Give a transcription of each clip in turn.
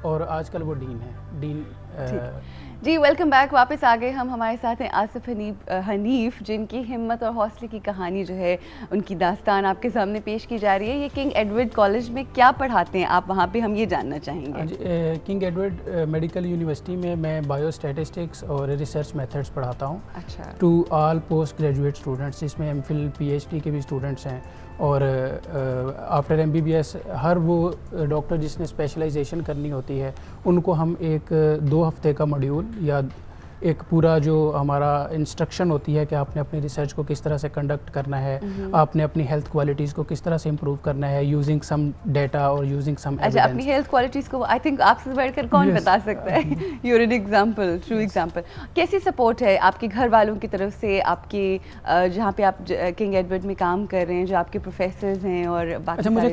और आजकल वो डीन है। डीन जी, वेलकम बैक। वापस आ गए हम। हमारे साथ हैं आसिफ हनीफ, जिनकी हिम्मत और हौसले की कहानी जो है, उनकी दास्तान आपके सामने पेश की जा रही है। ये किंग एडवर्ड कॉलेज में क्या पढ़ाते हैं आप वहाँ पे, हम ये जानना चाहेंगे। किंग एडवर्ड मेडिकल यूनिवर्सिटी में मैं बायोस्टैटिस्टिक्स और रिसर्च मेथड्स पढ़ाता हूँ। अच्छा। To all post graduate students, जिसमें एमफिल पीएचडी के भी स्टूडेंट्स हैं और आफ्टर एमबीबीएस हर वो डॉक्टर जिसने स्पेशलाइजेशन करनी होती है उनको हम एक 2 हफ्ते का मॉड्यूल या एक पूरा जो हमारा इंस्ट्रक्शन होती है कि आपने अपनी रिसर्च को किस तरह से कंडक्ट करना है, आपने अपनी हेल्थ क्वालिटीज़ को किस तरह से इम्प्रूव करना है यूजिंग सम डेटा और यूजिंग सम एविडेंस। अच्छा, अपनी हेल्थ क्वालिटीज़ को आई थिंक आपसे बैठकर कौन बता सकता है। Your an example, true example. कैसी सपोर्ट है आपके घर वालों की तरफ से, आपके जहाँ पे आप किंग एडवर्ड में काम कर रहे हैं, जो आपके प्रोफेसर्स हैं और बाकी? अच्छा, मुझे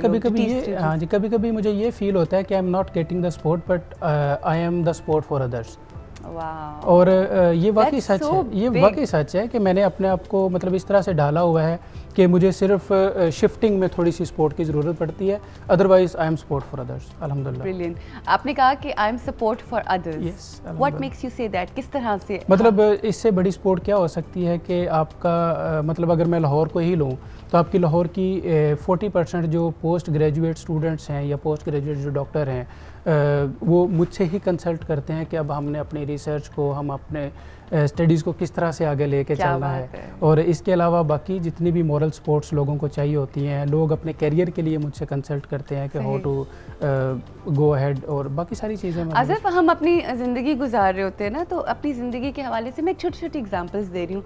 कभी कभी मुझे ये फील होता है कि I am not getting the support but I am the support for others. और ये वाकई सच है, ये वाकई सच है कि मैंने अपने आप को मतलब इस तरह से ढाला हुआ है कि मुझे सिर्फ शिफ्टिंग में थोड़ी सी सपोर्ट की ज़रूरत पड़ती है, otherwise I am support for others. अल्हम्दुलिल्लाह। ब्रिलियंट। आपने कहा कि I am support for others. What makes you say that? किस तरह से? मतलब इससे बड़ी सपोर्ट क्या हो सकती है कि आपका मतलब अगर मैं लाहौर को ही लूँ तो आपकी लाहौर की 40% जो पोस्ट ग्रेजुएट स्टूडेंट्स हैं या पोस्ट ग्रेजुएट जो डॉक्टर हैं वो मुझसे ही कंसल्ट करते हैं कि अब हमने अपनी रिसर्च को, हम अपने स्टडीज़ को किस तरह से आगे लेके चलना है। और इसके अलावा बाकी जितनी भी मॉरल सपोर्ट्स लोगों को चाहिए होती हैं, लोग अपने करियर के लिए मुझसे कंसल्ट करते हैं कि हाउ टू गो अहेड और बाकी सारी चीज़ें। आसिफ, हम अपनी ज़िंदगी गुजार रहे होते हैं ना, तो अपनी ज़िंदगी के हवाले से मैं छोटी छोटी एग्जांपल्स दे रही हूँ।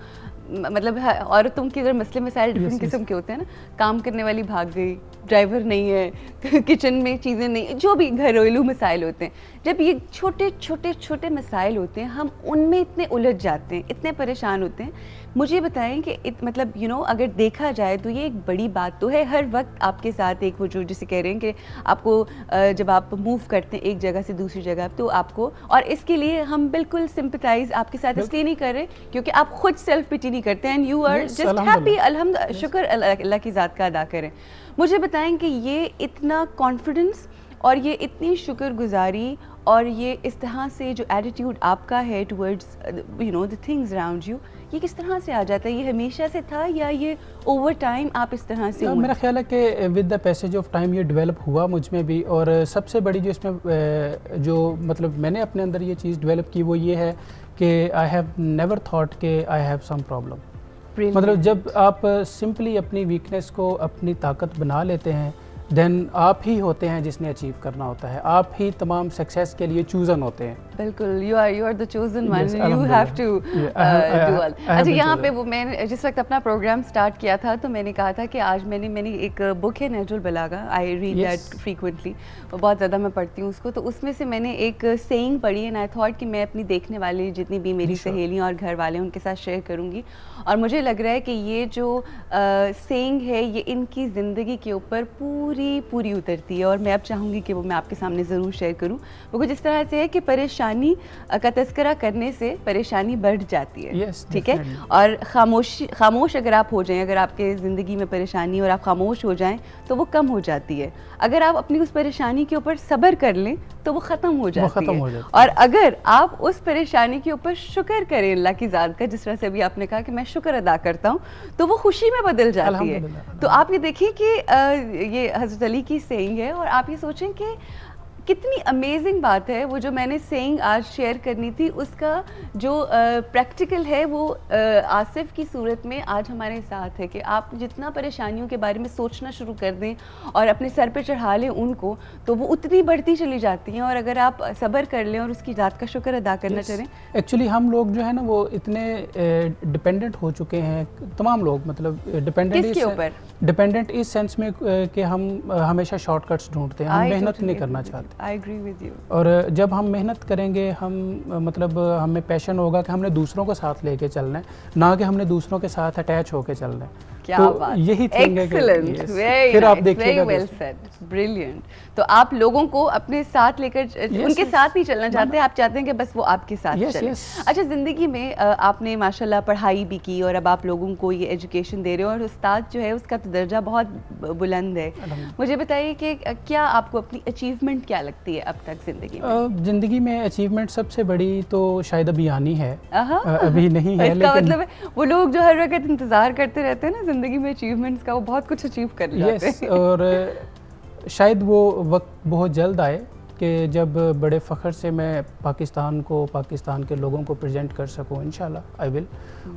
मतलब औरतों के अगर मसले मसाइल डिफरेंट किस्म के होते हैं ना, काम करने वाली भाग गई, ड्राइवर नहीं है, किचन में चीज़ें नहीं, जो भी घरेलू मसाइल होते हैं, जब ये छोटे छोटे छोटे मसाइल होते हैं हम उनमें इतने उलझ जाते हैं, इतने परेशान होते हैं। मुझे बताएं कि मतलब अगर देखा जाए तो ये एक बड़ी बात तो है हर वक्त आपके साथ, एक वो जो जिसे कह रहे हैं कि आपको जब आप मूव करते हैं एक जगह से दूसरी जगह, तो आपको, और इसके लिए हम बिल्कुल सिंपथाइज आपके साथ इसलिए नहीं कर रहे क्योंकि आप खुद सेल्फ पिटी नहीं करते and you are just happy. अल्हम्दुलिल्लाह, शुक्र अल्लाह की ज़ात का अदा करें। मुझे बताएं कि ये इतना कॉन्फिडेंस और ये इतनी शुक्रगुजारी और ये इस तरह से जो एटीट्यूड आपका है towards the things around you, ये किस तरह से आ जाता है? ये हमेशा से था या ये ओवर टाइम आप इस तरह से? मेरा ख्याल है कि with the passage of time ये डेवलप हुआ मुझ में भी। और सबसे बड़ी जो इसमें जो मतलब मैंने अपने अंदर ये चीज़ डेवलप की वो ये है कि आई हैव नेवर थॉट कि आई हैव सम प्रॉब्लम। मतलब जब आप सिंपली अपनी वीकनेस को अपनी ताकत बना लेते हैं, देन आप ही होते हैं जिसने अचीव करना होता है, आप ही तमाम सक्सेस के लिए चूजन होते हैं। बिल्कुल, you are the chosen one, you have to do all. अच्छा, यहाँ पे वो मैंने जिस वक्त अपना प्रोग्राम स्टार्ट किया था तो मैंने कहा था कि आज मैंने एक बुक है Nahjul Balagha, I read that frequently, बहुत ज़्यादा मैं पढ़ती हूँ उसको। तो उसमें से मैंने एक सेइंग पढ़ी एंड आई थॉट कि मैं अपनी देखने वाली जितनी भी मेरी सहेलियाँ और घर वाले उनके साथ शेयर करूँगी। और मुझे लग रहा है कि ये जो सेइंग है ये इनकी ज़िंदगी के ऊपर पूरी उतरती है और मैं अब चाहूँगी कि वो मैं आपके सामने ज़रूर शेयर करूँ। वो कुछ इस तरह से है कि परेशानी का तज़किरा करने से परेशानी बढ़ जाती है। ठीक है, और खामोश अगर आप हो जाएं, अगर आपके ज़िंदगी में परेशानी और आप खामोश हो जाएं तो वो कम हो जाती है। अगर आप अपनी उस परेशानी के ऊपर सब्र कर लें तो वो ख़त्म हो जाती है। और अगर आप उस परेशानी के ऊपर शुक्र करें अल्लाह की ज़ात का, जिस तरह से अभी आपने कहा कि मैं शुक्र अदा करता हूँ, तो वो खुशी में बदल जाती है। तो आप ये देखिए कि ये हज़रत अली की सेइंग है और आप ये सोचें कि कितनी अमेजिंग बात है। वो जो मैंने सेइंग आज शेयर करनी थी उसका जो प्रैक्टिकल है वो आसिफ की सूरत में आज हमारे साथ है कि आप जितना परेशानियों के बारे में सोचना शुरू कर दें और अपने सर पे चढ़ा लें उनको, तो वो उतनी बढ़ती चली जाती हैं। और अगर आप सब्र कर लें और उसकी ज़ात का शुक्र अदा करना चाहें। एक्चुअली हम लोग जो है ना वो इतने डिपेंडेंट हो चुके हैं, तमाम लोग, मतलब डिपेंडेंट इस सेंस में कि हम हमेशा शॉर्टकट्स ढूंढते हैं, हम मेहनत नहीं करना चाहते। I agree with you. और जब हम मेहनत करेंगे, हम मतलब हमें पैशन होगा कि हमने दूसरों को साथ लेके चलना है, ना कि हमने दूसरों के साथ अटैच होके चलना है। क्या तो बात, यही थिंग है कि फिर आप देखिएगा, वेरी वेल सेड, ब्रिलियंट। तो आप लोगों को अपने साथ लेकर उनके साथ नहीं चलना चाहते, आप चाहते हैं कि बस वो आपके साथ चलें। अच्छा, ज़िंदगी में आपने माशाल्लाह पढ़ाई भी की और अब आप लोगों को ये एजुकेशन दे रहे हो और उस्ताद जो है उसका तो दर्जा बहुत बुलंद है। मुझे बताइए कि क्या आपको अपनी अचीवमेंट क्या लगती है अब तक ज़िंदगी में? ज़िंदगी में अचीवमेंट सबसे बड़ी तो शायद अभी आनी है, अभी नहीं है, इसका मतलब है वो लोग जो हर वक्त इंतज़ार करते रहते हैं ना ज़िंदगी में अचीवमेंट्स का, वो बहुत कुछ अचीव कर लेते हैं। और शायद वो वक्त बहुत जल्द आए कि जब बड़े फ़ख्र से मैं पाकिस्तान को, पाकिस्तान के लोगों को प्रेजेंट कर सकूं, इंशाल्लाह आई विल।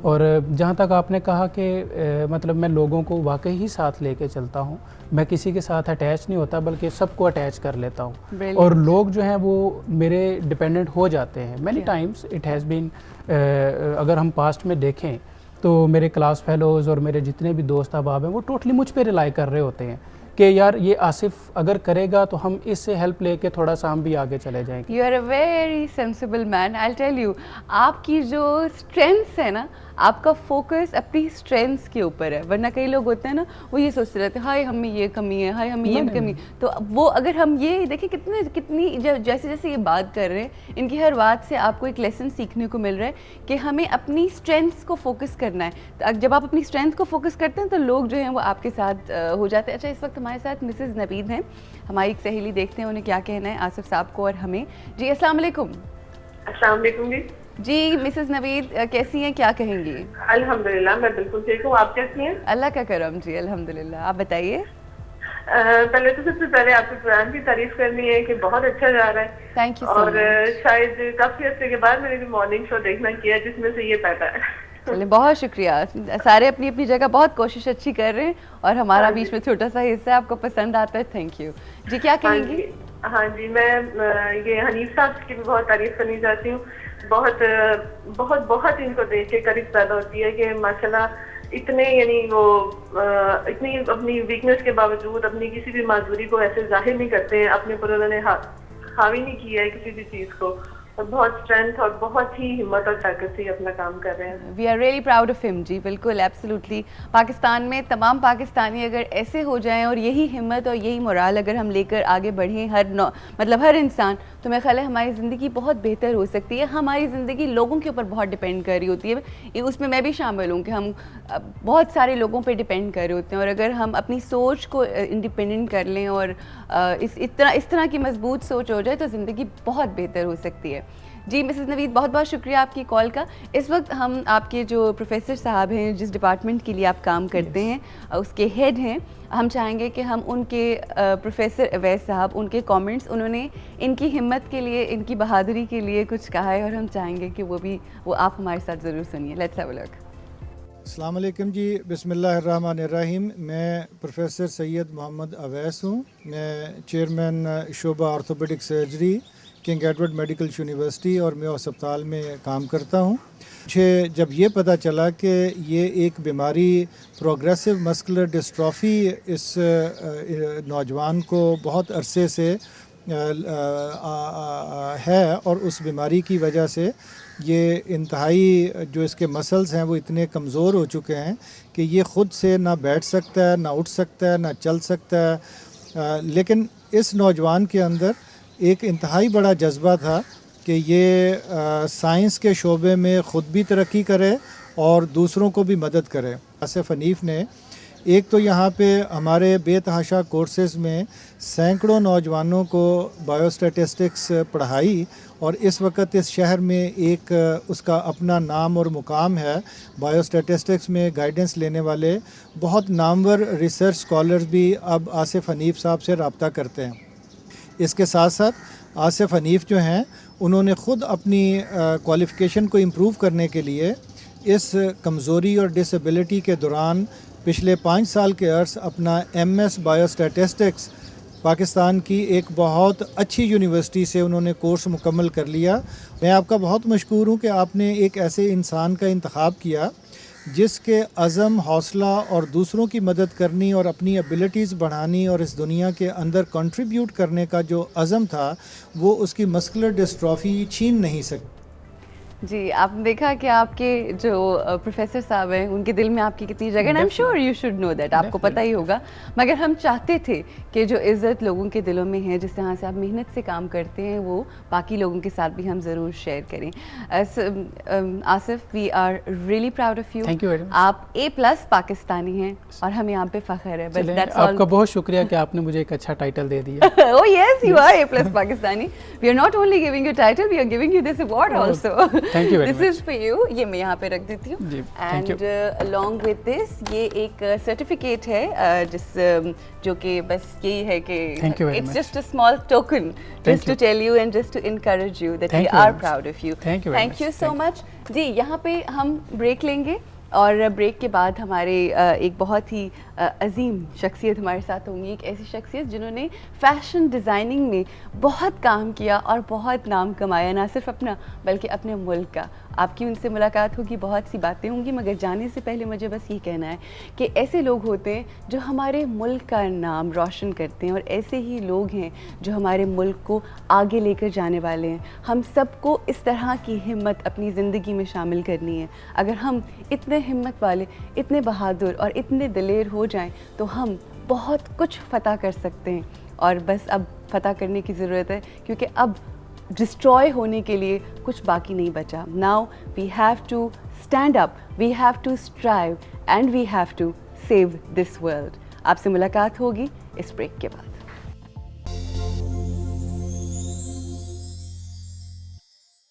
और जहाँ तक आपने कहा कि मतलब मैं लोगों को वाकई ही साथ लेके चलता हूँ, मैं किसी के साथ अटैच नहीं होता बल्कि सबको अटैच कर लेता हूँ, और लोग जो हैं वो मेरे डिपेंडेंट हो जाते हैं। Many times it has been, अगर हम पास्ट में देखें तो मेरे क्लास फेलोज़ और मेरे जितने भी दोस्त अहबाब हैं वो टोटली मुझ पे रिलाई कर रहे होते हैं कि यार ये आसिफ अगर करेगा तो हम इससे हेल्प लेके थोड़ा सा हम भी आगे चले जाएंगे। You are a very sensible man, I tell you. आपकी जो स्ट्रेंथ्स है ना, आपका फोकस अपनी स्ट्रेंथ्स के ऊपर है, वरना कई लोग होते हैं ना वो ये सोचते रहते हैं हाय हमें ये कमी है, हाय हमें ये कमी। तो वो अगर हम ये देखें कितनी जैसे जैसे ये बात कर रहे हैं, इनकी हर बात से आपको एक लेसन सीखने को मिल रहा है कि हमें अपनी स्ट्रेंथ्स को फोकस करना है। तो जब आप अपनी स्ट्रेंथ को फोकस करते हैं तो लोग जो हैं वो आपके साथ हो जाते हैं। अच्छा, इस वक्त हमारे साथ मिसेज़ नवीद हैं, हमारी एक सहेली, देखते हैं उन्हें क्या कहना है आसिफ साहब को और हमें। जी अस्सलाम वालेकुम। अस्सलाम वालेकुम जी मिसेज़ नवीद कैसी हैं, क्या कहेंगी? अल्हम्दुलिल्लाह मैं बिल्कुल ठीक हूँ, आप कैसी हैं? अल्लाह का करम जी, अल्हम्दुलिल्लाह। आप बताइए। पहले तो सबसे पहले आपके प्रोग्राम की तारीफ करनी है कि बहुत अच्छा जा रहा है। Thank you. और शायद काफी अर्से के बाद मैंने भी मॉर्निंग शो देखना किया जिसमें से ये पता है। चलिए बहुत शुक्रिया, सारे अपनी अपनी जगह बहुत कोशिश अच्छी कर रहे हैं और हमारा बीच में छोटा सा हिस्सा आपको पसंद आता है। थैंक यू जी। क्या कहेंगी? हाँ जी, मैं ये हनीफ साहब की भी बहुत तारीफ करनी चाहती हूँ। बहुत बहुत बहुत इनको देख के करीब पैदा होती है कि माशाल्लाह इतने, यानी वो इतनी अपनी वीकनेस के बावजूद अपनी किसी भी माजूरी को ऐसे जाहिर नहीं करते हैं, अपने पर उन्होंने हावी नहीं किया है किसी भी चीज को, और बहुत स्ट्रेंथ और बहुत ही हिम्मत और ताकत से अपना काम कर रहे हैं। We are really proud of him जी, बिल्कुल एब्सोल्युटली। पाकिस्तान में तमाम पाकिस्तानी अगर ऐसे हो जाएं और यही हिम्मत और यही मोराल अगर हम लेकर आगे बढ़ें, मतलब हर इंसान, तो मेरा ख्याल है हमारी ज़िंदगी बहुत बेहतर हो सकती है। हमारी ज़िंदगी लोगों के ऊपर बहुत डिपेंड कर रही होती है, उसमें मैं भी शामिल हूँ कि हम बहुत सारे लोगों पर डिपेंड कर रहे होते हैं, और अगर हम अपनी सोच को इंडिपेंडेंट कर लें और इस तरह की मजबूत सोच हो जाए तो ज़िंदगी बहुत बेहतर हो सकती है। जी मिसेस नवीद, बहुत बहुत शुक्रिया आपकी कॉल का। इस वक्त हम आपके जो प्रोफेसर साहब हैं, जिस डिपार्टमेंट के लिए आप काम करते हैं, उसके हेड हैं, हम चाहेंगे कि हम उनके प्रोफेसर अवैस साहब, उनके कमेंट्स, उन्होंने इनकी हिम्मत के लिए, इनकी बहादुरी के लिए कुछ कहा है और हम चाहेंगे कि वो आप हमारे साथ ज़रूर सुनिए। Let's have a look. अस्सलाम वालेकुम जी, बिस्मिल्लाहिर्रहमानिर्रहीम। मैं प्रोफेसर सैयद मोहम्मद अवैस हूँ। मैं चेयरमैन शोबा orthopaedic surgery King Edward medical university और मेयो अस्पताल में काम करता हूँ। मुझे जब ये पता चला कि ये एक बीमारी प्रोग्रेसिव मस्कुलर डिस्ट्रॉफी इस नौजवान को बहुत अरसे से है और उस बीमारी की वजह से ये इंतहाई जो इसके मसल्स हैं वो इतने कमज़ोर हो चुके हैं कि ये ख़ुद से ना बैठ सकता है, ना उठ सकता है, ना चल सकता है। लेकिन इस नौजवान के अंदर एक इंतहाई बड़ा जज्बा था कि ये साइंस के शोबे में ख़ुद भी तरक्की करे और दूसरों को भी मदद करे। आसिफ हनीफ ने एक तो यहाँ पे हमारे बेतहाशा कोर्सेज़ में सैकड़ों नौजवानों को बायोस्टैटिस्टिक्स पढ़ाई, और इस वक्त इस शहर में एक उसका अपना नाम और मुकाम है। बायोस्टैटिस्टिक्स में गाइडेंस लेने वाले बहुत नामवर रिसर्च स्कॉलर्स भी अब आसिफ हनीफ साहब से रब्ता करते हैं। इसके साथ साथ आसिफ हनीफ जो हैं उन्होंने ख़ुद अपनी क्वालिफ़िकेशन को इम्प्रूव करने के लिए इस कमज़ोरी और डिसेबिलिटी के दौरान पिछले 5 साल के अर्स अपना MS बायोस्टैटिस्टिक्स पाकिस्तान की एक बहुत अच्छी यूनिवर्सिटी से उन्होंने कोर्स मुकम्मल कर लिया। मैं आपका बहुत मशकूर हूँ कि आपने एक ऐसे इंसान का इंतखाब किया जिसके अज़म, हौसला और दूसरों की मदद करनी और अपनी एबिलिटीज़ बढ़ानी और इस दुनिया के अंदर कंट्रीब्यूट करने का जो अज़म था वो उसकी मस्कुलर डिस्ट्रॉफी छीन नहीं सकती। जी, आपने देखा कि आपके जो प्रोफेसर साहब हैं उनके दिल में आपकी कितनी जगह, I am sure you should know that, आपको पता ही होगा। मगर हम चाहते थे कि जो इज़्ज़त लोगों के दिलों में है, जिस तरह से आप मेहनत से काम करते हैं, वो बाकी लोगों के साथ भी हम ज़रूर शेयर करें। Asif, we are really proud of you. Thank you very much. आप A+ पाकिस्तानी हैं और हमें यहाँ पे फ़ख्र है। बस दैट्स ऑल। आपका बहुत शुक्रिया कि आपने मुझे एक अच्छा टाइटल दे दिया। Oh yes, you are A+ Pakistani. We are not only giving you title, we are giving you this award also. Thank you very This much. is for you। ये मैं यहाँ पे रख देती हूँ। जी, thank you. And along with this, ये एक certificate है जिस जो कि बस यही है कि Thank you very it's much. just a small token just to you. tell you and just to encourage you that Thank we you are very proud of you. Thank you very Thank much. you so Thank much। जी, यहाँ पे हम break लेंगे और break के बाद हमारे एक बहुत ही अजीम शख्सियत हमारे साथ होंगी, एक ऐसी शख्सियत जिन्होंने फ़ैशन डिज़ाइनिंग में बहुत काम किया और बहुत नाम कमाया, ना सिर्फ अपना बल्कि अपने मुल्क का। आपकी उनसे मुलाकात होगी, बहुत सी बातें होंगी, मगर जाने से पहले मुझे बस ये कहना है कि ऐसे लोग होते हैं जो हमारे मुल्क का नाम रोशन करते हैं और ऐसे ही लोग हैं जो हमारे मुल्क को आगे लेकर जाने वाले हैं। हम सबको इस तरह की हिम्मत अपनी ज़िंदगी में शामिल करनी है। अगर हम इतने हिम्मत वाले, इतने बहादुर और इतने दिलेर हो जाएं तो हम बहुत कुछ फ़तह कर सकते हैं। और बस अब फ़तह करने की ज़रूरत है, क्योंकि अब डिस्ट्रॉय होने के लिए कुछ बाकी नहीं बचा। Now we have to stand up, we have to strive and we have to save this world. आपसे मुलाकात होगी इस ब्रेक के बाद।